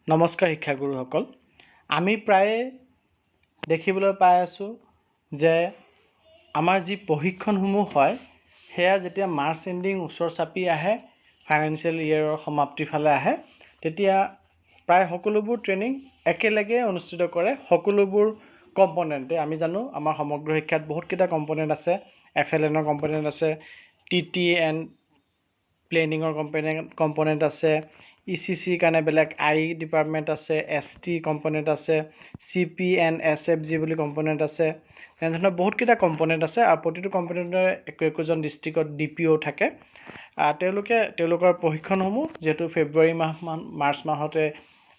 নমস্কাৰ শিক্ষাগুৰুসকল আমি প্ৰায়ে দেখিবলৈ পাই আছোঁ যে আমাৰ যি প্ৰশিক্ষণসমূহ হয় সেয়া যেতিয়া মাৰ্চ এণ্ডিং ওচৰ চাপি আহে ফাইনেন্সিয়েল ইয়েৰৰ সমাপ্তিৰ ফালে আহে তেতিয়া প্ৰায় সকলোবোৰ ট্ৰেইনিং একেলগে অনুষ্ঠিত কৰে সকলোবোৰ কম্পনেণ্টে আমি জানো আমাৰ সমগ্ৰ শিক্ষাত বহুতকেইটা কম্পনেণ্ট আছে FLNৰ কম্পনেণ্ট আছে TTN প্লেনিঙৰ কম্পনেণ্ট আছে ECC কাৰণে বেলেগ I ডিপাৰ্টমেণ্ট আছে ST কম্পনেণ্ট আছে CPNSFG বুলি কম্পনেণ্ট আছে এনেধৰণৰ বহুতকেইটা কম্পনেণ্ট আছে আৰু প্ৰতিটো কম্পনেণ্টৰ একোজন ডিষ্ট্ৰিক্টত DPO থাকে তেওঁলোকৰ প্ৰশিক্ষণসমূহ যেহেতু ফেব্ৰুৱাৰী মাৰ্চ মাহতে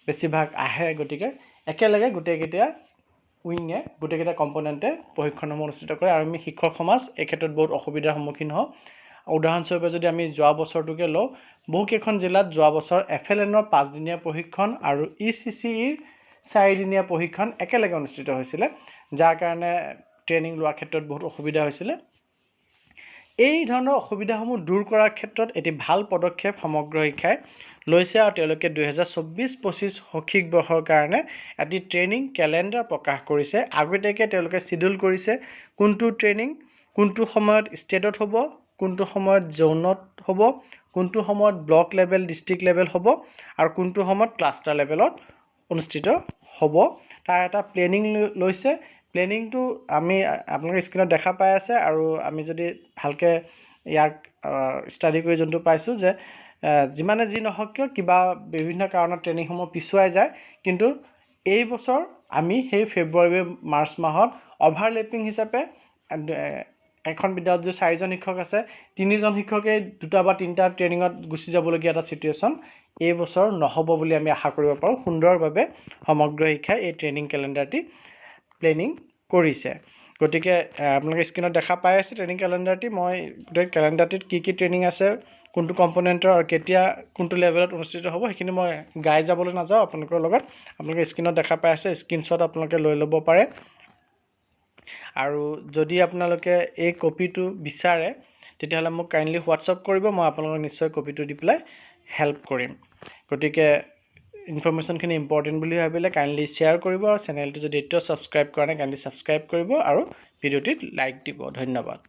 বেছিভাগ আহে গতিকে একেলগে গোটেইকেইটা উইঙে গোটেইকেইটা কম্পনেণ্টে প্ৰশিক্ষণসমূহ অনুষ্ঠিত কৰে আৰু আমি শিক্ষক সমাজ এই ক্ষেত্ৰত বহুত অসুবিধাৰ সন্মুখীন হওঁ উদাহৰণস্বৰূপে যদি আমি যোৱা বছৰটোকে লওঁ বহুকেইখন জিলাত যোৱা বছৰ FLNৰ 5 দিনীয়া প্ৰশিক্ষণ আৰু ECCৰ 4 দিনীয়া প্ৰশিক্ষণ একেলগে অনুষ্ঠিত হৈছিলে যাৰ কাৰণে ট্ৰেইনিং লোৱাৰ ক্ষেত্ৰত বহুত অসুবিধা হৈছিলে এই ধৰণৰ অসুবিধাসমূহ দূৰ কৰাৰ ক্ষেত্ৰত এটি ভাল পদক্ষেপ সমগ্ৰ শিক্ষাই লৈছে আৰু তেওঁলোকে 2024-25 শৈক্ষিক বৰ্ষৰ কাৰণে এটি ট্ৰেইনিং কেলেণ্ডাৰ প্ৰকাশ কৰিছে আগতীয়াকৈ তেওঁলোকে শিডিউল কৰিছে কোনটো ট্ৰেইনিং কোনটো সময়ত ষ্টেটত হ'ব কোনটো সময়ত জোনত হ'ব কোনটো সময়ত ব্লক লেভেল ডিস্ট্ৰিক্ট লেভেল হ'ব আৰু কোনটো সময়ত ক্লাষ্টাৰ লেভেলত অনুষ্ঠিত হ'ব তাৰ এটা প্লেনিং লৈছে প্লেনিংটো আমি আপোনালোকে স্ক্ৰীনত দেখা পাই আছে আৰু আমি যদি ভালকৈ ইয়াক ষ্টাডি কৰি যোনটো পাইছোঁ যে যিমানে যি নহওক কিয় কিবা বিভিন্ন কাৰণত ট্ৰেইনিংসমূহ পিছুৱাই যায় কিন্তু এই বছৰ আমি সেই ফেব্ৰুৱাৰী মাৰ্চ মাহত অভাৰলেপিং হিচাপে এখন বিদ্যালয়ত যে 4জন শিক্ষক আছে 3জন শিক্ষকেই 2টা বা 3টা ট্ৰেইনিঙত গুচি যাবলগীয়া এটা চিটুৱেশ্যন এই বছৰ নহ'ব বুলি আমি আশা কৰিব পাৰোঁ সুন্দৰভাৱে সমগ্ৰ শিক্ষাই এই ট্ৰেইনিং কেলেণ্ডাৰটি প্লেনিং কৰিছে গতিকে আপোনালোকে স্ক্ৰীনত দেখা পাই আছে ট্ৰেইনিং কেলেণ্ডাৰটি মই গোটেই কেলেণ্ডাৰটিত কি ট্ৰেইনিং আছে কোনটো কম্পনেণ্টৰ আৰু কেতিয়া কোনটো লেভেলত অনুষ্ঠিত হ'ব সেইখিনি মই গাই যাবলৈ নাযাওঁ আপোনালোকৰ লগত আপোনালোকে স্ক্ৰীনত দেখা পাই আছে স্ক্ৰীনশ্বট আপোনালোকে লৈ ল'ব পাৰে আৰু যদি আপোনালোকে এই কপিটো বিচাৰে তেতিয়াহ'লে মোক কাইণ্ডলি হোৱাটছআপ কৰিব মই আপোনালোকক নিশ্চয় কপিটো দি পেলাই হেল্প কৰিম গতিকে ইনফৰমেশ্যনখিনি ইম্পৰ্টেণ্ট বুলি ভাবিলে কাইণ্ডলি শ্বেয়াৰ কৰিব আৰু চেনেলটো যদি এতিয়াও ছাবস্ক্ৰাইব কৰা নাই কাইণ্ডলি ছাবস্ক্ৰাইব কৰিব আৰু ভিডিঅ'টিত লাইক দিব ধন্যবাদ